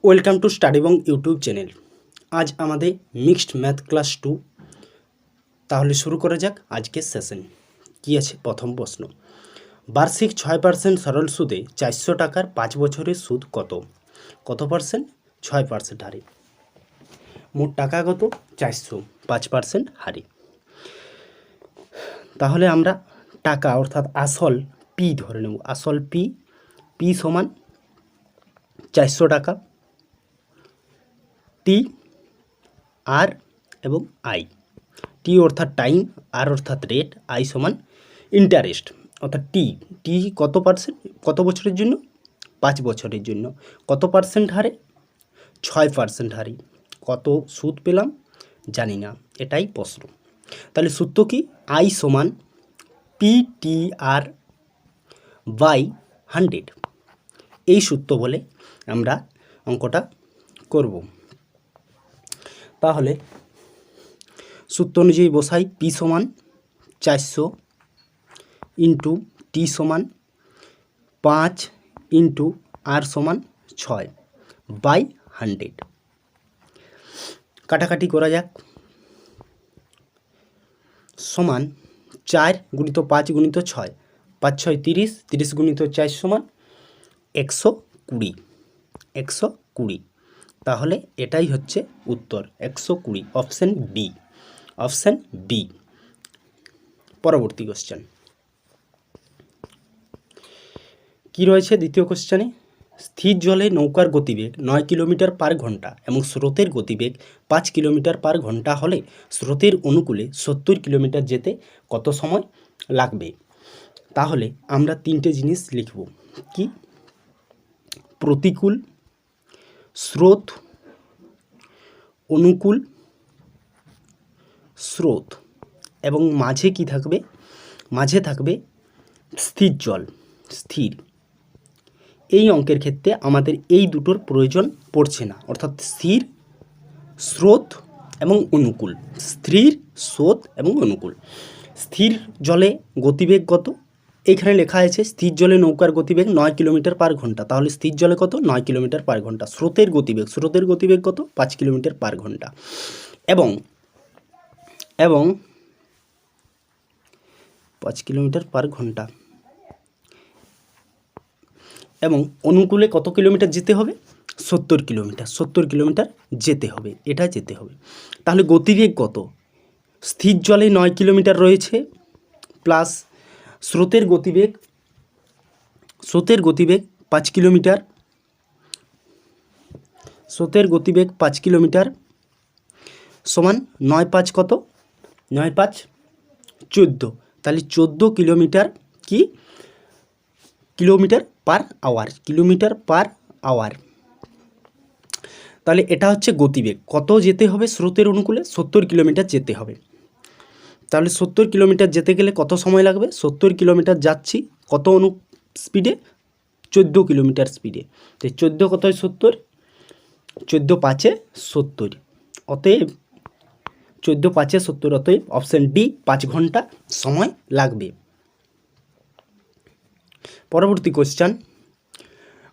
Welcome to StudyBong YouTube channel. আজ আমাদের mixed math class 2। তাহলে শুরু করা যাক আজকের সেশন। কি আছে প্রথম প্রশ্ন, বার্ষিক 6% সরল সুদে 400 টাকার 5 বছরের সুদ কত? কত পার্সেন্ট? 6% হারে। মোট টাকা কত? 400, 5% হারে। তাহলে আমরা টাকা অর্থাৎ আসল পি ধরে নেব। আসল পি সমান 400 টাকা, টি আর এবং আই। টি অর্থাৎ টাইম, আর অর্থাৎ রেট, আই সমান ইন্টারেস্ট। অর্থাৎ টি কত পার্সেন্ট, কত বছরের জন্য? 5 বছরের জন্য। কত পার্সেন্ট হারে? 6% হারে। কত সুদ পেলাম জানি না, এটাই প্রশ্ন। তাহলে সূত্র কি? আই সমান PTR বাই 100। এই সূত্র বলে আমরা অঙ্কটা করব। তাহলে সূত্র অনুযায়ী বসাই, পি সমান 400 ইন্টু টি সমান 5 ইন্টু আর সমান 6 বাই 100। কাটাকাটি করা যাক। সমান 4 গুণিত 5 গুণিত 6, 5 6 30, 30 গুণিত 4 সমান 120। 120। তাহলে এটাই হচ্ছে উত্তর, 120। Option B. Option B. পরবর্তী কোশ্চেন কি রয়েছে দ্বিতীয় কোশ্চেনে? স্থির জলে নৌকার গতিবেগ 9 কিলোমিটার পার ঘন্টা এবং স্রোতের গতিবেগ 5 কিলোমিটার পার ঘন্টা হলে স্রোতের অনুকূলে 70 কিলোমিটার যেতে কত সময় লাগবে? তাহলে আমরা তিনটে জিনিস লিখব। কি? প্রতিকূল, স্রোত, অনুকূল স্রোত, এবং মাঝে কি থাকবে? মাঝে থাকবে স্থির জল, স্থির। এই অঙ্কের ক্ষেত্রে আমাদের এই দুটোর প্রয়োজন পড়ছে না, অর্থাৎ স্থির, স্রোত এবং অনুকূল। স্থির, স্রোত এবং অনুকূল। স্থির জলে গতিবেগ কত? এখানে লেখা আছে স্থির জলে নৌকার গতিবেগ 9 কিলোমিটার পার ঘন্টা। তাহলে স্থির জলে কত? 9 কিলোমিটার পার ঘন্টা। স্রোতের গতিবেগ কত? 5 কিলোমিটার পার ঘন্টা। এবং 5 কিলোমিটার পার ঘন্টা। এবং অনুকূলে কত কিলোমিটার যেতে হবে? 70 কিলোমিটার। 70 কিলোমিটার যেতে হবে, এটা যেতে হবে। তাহলে গতিবেগ কত? স্থির জলে 9 কিলোমিটার রয়েছে, প্লাস স্রোতের গতিবেগ 5 কিলোমিটার। স্রোতের গতিবেগ 5 কিলোমিটার সমান 9 5 কত? 9 5 14। তাহলে 14 কিলোমিটার কি? Kilometre per hour. Kilometre per hour. তাহলে এটা হচ্ছে গতিবেগ। কত যেতে হবে স্রোতের অনুকূলে? 70 কিলোমিটার যেতে হবে। তাহলে 70 কিলোমিটার যেতে গেলে কত সময় লাগবে? 70 কিলোমিটার যাচ্ছি কত স্পিডে? 14 কিলোমিটার স্পিডে। তো 14 কত হয়? 70। 14 5 70। অতএব 14 5 70। অতএব অপশান ডি, 5 ঘন্টা সময় লাগবে। পরবর্তী কোশ্চেন,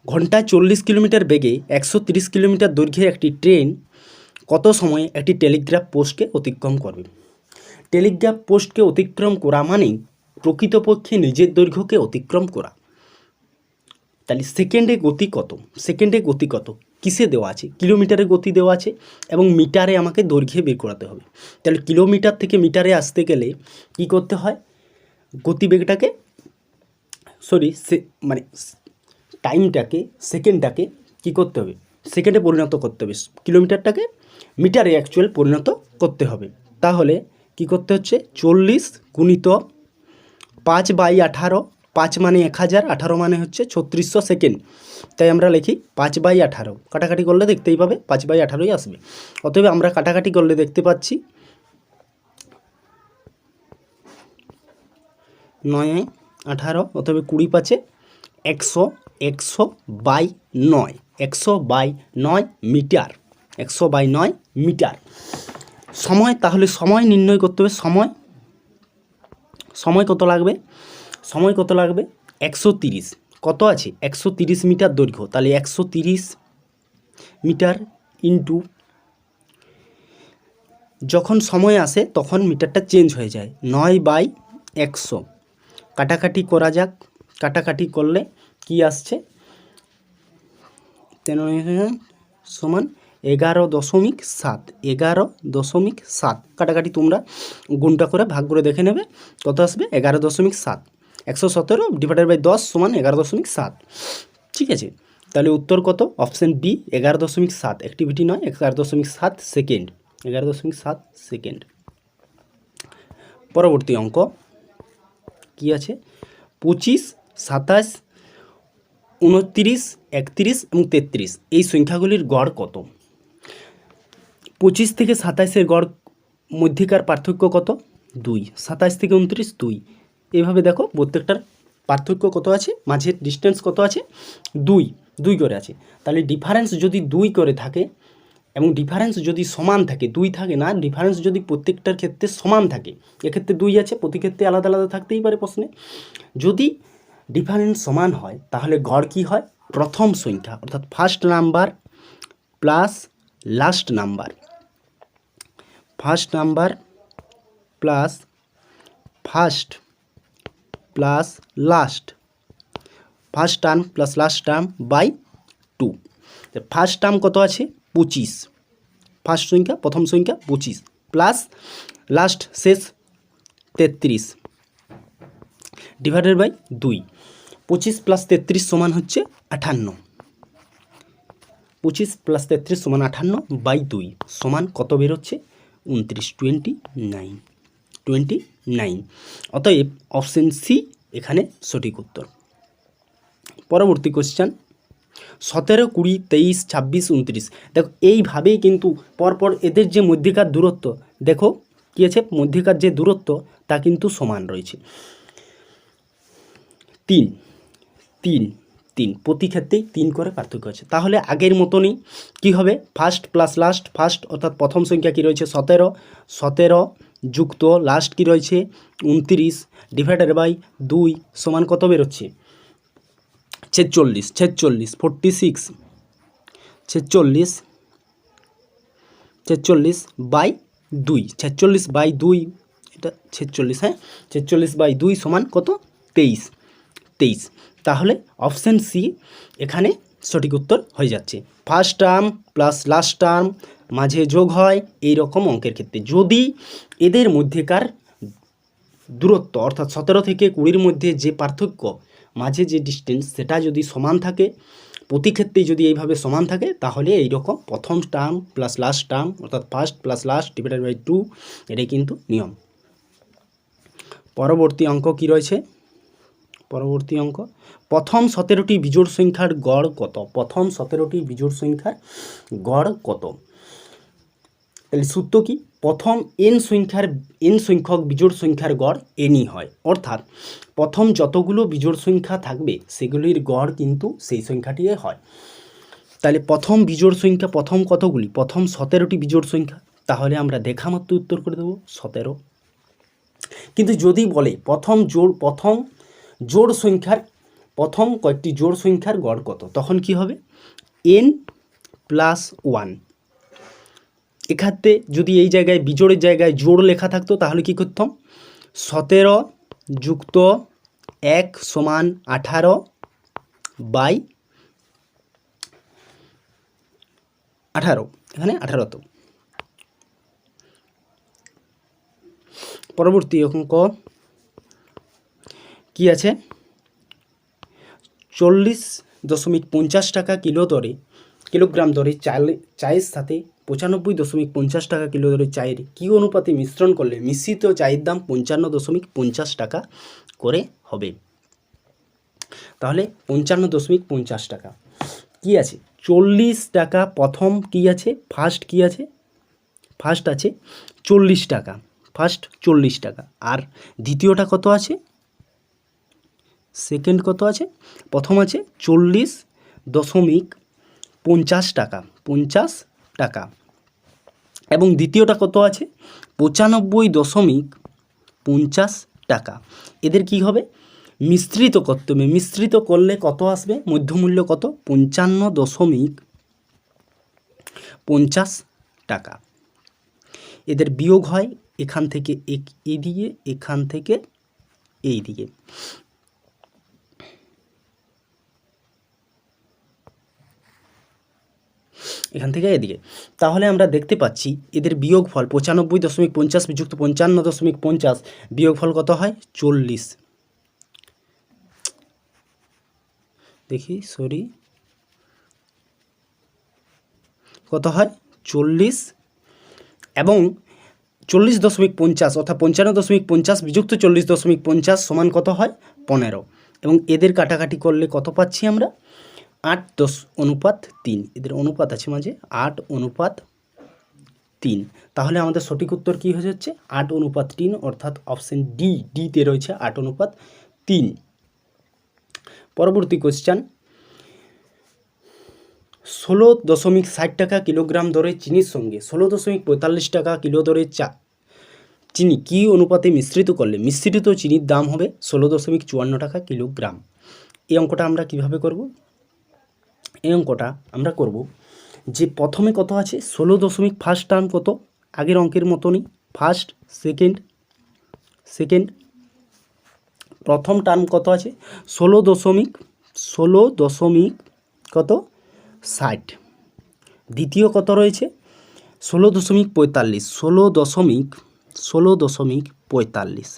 ঘন্টায় 40 কিলোমিটার বেগে 130 কিলোমিটার দৈর্ঘ্যের একটি ট্রেন কত সময়ে একটি টেলিগ্রাফ পোস্টকে অতিক্রম করবে? টেলিগ্রাফ পোস্টকে অতিক্রম করা মানেই প্রকৃতপক্ষে নিজের দৈর্ঘ্যকে অতিক্রম করা। তাহলে সেকেন্ডে গতি কত? সেকেন্ডে গতি কত কিসে দেওয়া আছে? কিলোমিটারে গতি দেওয়া আছে এবং মিটারে আমাকে দৈর্ঘ্যে বের করাতে হবে। তাহলে কিলোমিটার থেকে মিটারে আসতে গেলে কি করতে হয়? গতিবেগটাকে মানে টাইমটাকে, সেকেন্ডটাকে কি করতে হবে? সেকেন্ডে পরিণত করতে হবে। কিলোমিটারটাকে মিটারে অ্যাকচুয়াল পরিণত করতে হবে। তাহলে কি করতে হচ্ছে? 40 গুণিত 5 বাই 18। 5 মানে 1000, 18 মানে হচ্ছে 3600 সেকেন্ড। তাই আমরা লিখি 5 বাই 18। কাটাকাটি করলে দেখতেই পাবে 5 বাই 18ই আসবে। অতএব আমরা কাটাকাটি করলে দেখতে পাচ্ছি 9 18, অতএব 20 5 100। 100 by 9, 100 by 9 metre. 100 by 9 metre. সময়, তাহলে সময় নির্ণয় করতে হবে। সময় কত লাগবে? সময় কত লাগবে? 130। কত আছে? 130 মিটার দৈর্ঘ্য। তাহলে 130 মিটার ইন্টু যখন সময় আসে তখন মিটারটা চেঞ্জ হয়ে যায় 9/100। কাটাকাটি করা যাক, কাটাকাটি করলে কি আসছে 13 সমান 11.7। 11.7 কাটাকাটি তোমরা গুণটা করে ভাগ করে দেখে নেবে কত আসবে 11.7। 117 ডিভাইডেড বাই 10 সমান 11.7। ঠিক আছে, তাহলে উত্তর কত? Option B 11.7। অ্যাক্টিভিটি নয়, 11.7 সেকেন্ড। 11.7 সেকেন্ড। পরবর্তী অঙ্ক কি আছে? 25, 27, 29, 31 এবং 33 এই সংখ্যাগুলির গড় কত? 25 থেকে 27-এর গড় মধ্যেকার পার্থক্য কত? 2। 27 থেকে 29 2। এইভাবে দেখো প্রত্যেকটার পার্থক্য কত আছে, মাঝের ডিস্টেন্স কত আছে? 2 করে আছে। তাহলে ডিফারেন্স যদি 2 করে থাকে এবং ডিফারেন্স যদি সমান থাকে, 2 থাকে না, ডিফারেন্স যদি প্রত্যেকটার ক্ষেত্রে সমান থাকে, এক্ষেত্রে 2 আছে, প্রতি ক্ষেত্রে আলাদা আলাদা থাকতেই পারে প্রশ্নে। যদি ডিফারেন্স সমান হয় তাহলে গড় কী হয়? প্রথম সংখ্যা অর্থাৎ first number plus last number, first number plus first plus last, first term plus last term by 2। First term কত আছে? 25, ফার্স্ট সংখ্যা প্রথম সংখ্যা 25 প্লাস লাস্ট শেষ 33 ডিভাইডেড বাই 2। 25 প্লাস 33 সমান হচ্ছে 58। 25 প্লাস 33 সমান 58 বাই 2 সমান কত বেরোচ্ছে? 29, 29। অতএব অপশন সি এখানে সঠিক উত্তর। পরবর্তী কোশ্চেন 17, 20, 23, 26, 29। দেখো এইভাবেই কিন্তু পরপর এদের যে মধ্যেকার দূরত্ব, দেখো কী আছে, মধ্যেকার যে দূরত্ব তা কিন্তু সমান রয়েছে। 3 প্রতি ক্ষেত্রেই 3 করে পার্থক্য আছে। তাহলে আগের মতনই কি হবে? ফার্স্ট প্লাস লাস্ট, ফার্স্ট অর্থাৎ প্রথম সংখ্যা কী রয়েছে? 17 যুক্ত লাস্ট কী রয়েছে? 29 ডিভাইডেড বাই 2 সমান কত বেরোচ্ছে? 46 46 বাই 2, 46 বাই 2, এটা 46, হ্যাঁ 46 বাই 2 সমান কত? 23। তাহলে অপশান সি এখানে সঠিক উত্তর হয়ে যাচ্ছে। First term plus last term মাঝে যোগ হয় এই রকম অঙ্কের ক্ষেত্রে যদি এদের মধ্যেকার দূরত্ব অর্থাৎ 17 থেকে 20-র মধ্যে যে পার্থক্য, মাঝে যে ডিস্টেন্স, সেটা যদি সমান থাকে, প্রতি ক্ষেত্রেই যদি এইভাবে সমান থাকে, তাহলে এই রকম প্রথম টার্ম প্লাস লাস্ট টার্ম অর্থাৎ first plus last divided by 2 এটাই কিন্তু নিয়ম। পরবর্তী অঙ্ক কি রয়েছে? পরবর্তী অঙ্ক প্রথম 17টি বিজোড় সংখ্যার গড় কত? প্রথম 17টি বিজোড় সংখ্যার গড় কত? তাহলে সূত্র কি? প্রথম n সংখ্যক বিজোড় সংখ্যার গড় nই হয়, অর্থাৎ প্রথম যতগুলো বিজোড় সংখ্যা থাকবে সেগুলির গড় কিন্তু সেই সংখ্যাটি হয়। তাহলে প্রথম বিজোড় সংখ্যা প্রথম কতগুলি? প্রথম 17টি বিজোড় সংখ্যা, তাহলে আমরা দেখা মাত্র উত্তর করে দেবো 17। কিন্তু যদি বলে প্রথম জোড় সংখ্যার প্রথম কয়েকটি জোড় সংখ্যার গড় কত, তখন কি হবে? n+1। এক্ষেত্রে যদি এই জায়গায় বিজোড়ের জায়গায় জোড় লেখা থাকতো তাহলে কি করতাম? 17 যুক্ত 1 সমান 18 বাই 18, এখানে 18 তো। পরবর্তী অঙ্ক কি আছে? 40.50 টাকা কিলোগ্রাম দরে চায়ের সাথে 95.50 টাকা কিলো দরে চায়ের কী অনুপাতে মিশ্রণ করলে মিশ্রিত চায়ের দাম 55.50 টাকা করে হবে? তাহলে 55.50 টাকা কি আছে? 40 টাকা প্রথম কি আছে? ফার্স্ট কি আছে? ফার্স্ট আছে 40 টাকা, ফার্স্ট 40 টাকা। আর দ্বিতীয়টা কত আছে? সেকেন্ড কত আছে? প্রথম আছে 40.50 টাকা, 50 টাকা, এবং দ্বিতীয়টা কত আছে? 95.50 টাকা। এদের কি হবে? মিশ্রিত করতে হবে। মিশ্রিত করলে কত আসবে? মধ্যমূল্য কত? 55.50 50 টাকা। এদের বিয়োগ হয় এখান থেকে এদিকে, এখান থেকে এই দিকে। এখান থেকে এদিকে। তাহলে আমরা দেখতে পাচ্ছি এদের বিয়োগফল 95.50 বিযুক্ত 55.50 বিয়োগফল কত হয়? 40। দেখি সরি, কত হয়? 40 এবং 40.50 অর্থাৎ 55.50 বিযুক্ত 40.50 সমান কত হয়? 15। এবং এদের কাটাকাটি করলে কত পাচ্ছি আমরা? 8:10:3। এদের অনুপাত আছে মাঝে, 8:3। তাহলে আমাদের সঠিক উত্তর কী হয়ে যাচ্ছে? 8:3, অর্থাৎ অপশন ডিতে রয়েছে 8:3। পরবর্তী কোশ্চেন, 16.60 টাকা কিলোগ্রাম দরে চিনির সঙ্গে 16.45 টাকা কিলো দরে চিনি কী অনুপাতে মিশ্রিত করলে মিশ্রিত চিনির দাম হবে 16.54 টাকা কিলোগ্রাম? এই অঙ্কটা আমরা কিভাবে করব? এই অঙ্কটা আমরা করব যে প্রথমে কত আছে? 16 ফার্স্ট টার্ম কত? আগের অঙ্কের মতনই, ফার্স্ট সেকেন্ড প্রথম টার্ম কত আছে? 16 কত? 60। দ্বিতীয় কত রয়েছে? 16.45 16.45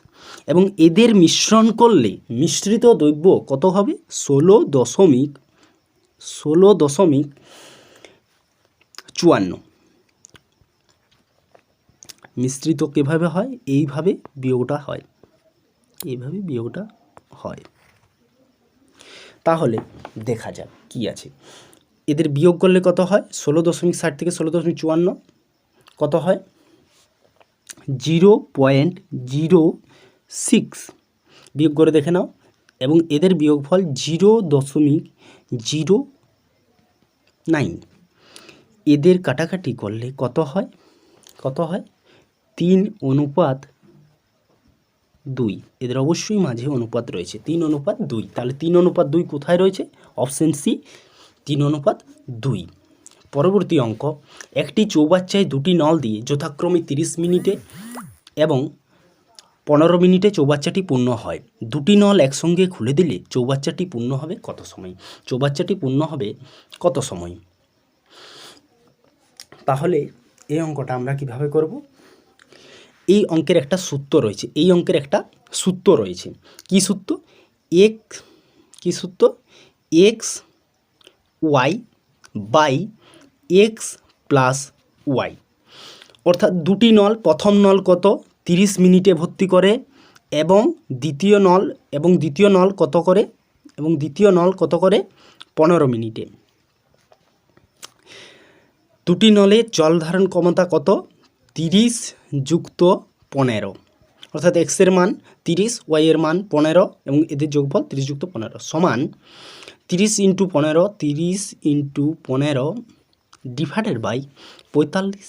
এবং এদের মিশ্রণ করলে মিশ্রিত দ্রব্য কত হবে? 16.54। মিশ্রিত কীভাবে হয়? এইভাবে বিয়োগটা হয়। তাহলে দেখা যাক কি আছে। এদের বিয়োগ করলে কত হয়? 16.60 থেকে 16.54 কত হয়? 0.06। বিয়োগ করে দেখে নাও। এবং এদের বিয়োগফল 0.09। এদের কাটাকাটি করলে কত হয়? 3:2। এদের অবশ্যই মাঝে অনুপাত রয়েছে, 3:2। তাহলে 3:2 কোথায় রয়েছে? Option C, 3:2। পরবর্তী অঙ্ক, একটি চৌবাচ্চায় দুটি নল দিয়ে যথাক্রমে 30 মিনিটে এবং 15 মিনিটে চৌবাচ্চাটি পূর্ণ হয়। দুটি নল একসঙ্গে খুলে দিলে চৌবাচ্চাটি পূর্ণ হবে কত সময়? তাহলে এই অঙ্কটা আমরা কিভাবে করব? এই অঙ্কের একটা সূত্র রয়েছে। কি সূত্র? X Y by X plus Y. অর্থাৎ দুটি নল, প্রথম নল কত? 30 মিনিটে ভর্তি করে এবং দ্বিতীয় নল কত করে? 15 মিনিটে। দুটি নলে জল ধারণ ক্ষমতা কত? 30 যুক্ত 15, অর্থাৎ এক্স এর মান 30, ওয়াই এর মান 15 এবং এদের যোগফল 30 যুক্ত 15 সমান 30 × 15 ডিভাইডেড বাই 45।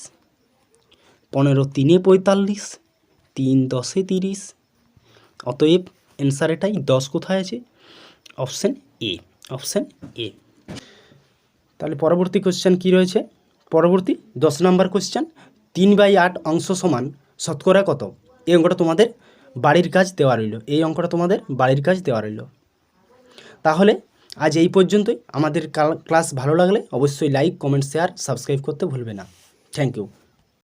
15 × 3 = 45, 3 × 10 = 30। অতএব অ্যান্সার এটাই। 10 কোথায় আছে? Option A. তাহলে পরবর্তী কোশ্চেন কি রয়েছে? 10 নম্বর কোশ্চেন, 3/8 অংশ সমান শতকরা কত? এই অঙ্কটা তোমাদের বাড়ির কাজ দেওয়া রইল। তাহলে আজ এই পর্যন্তই। আমাদের ক্লাস ভালো লাগলে অবশ্যই লাইক, কমেন্ট, শেয়ার, সাবস্ক্রাইব করতে ভুলবে না। Thank you.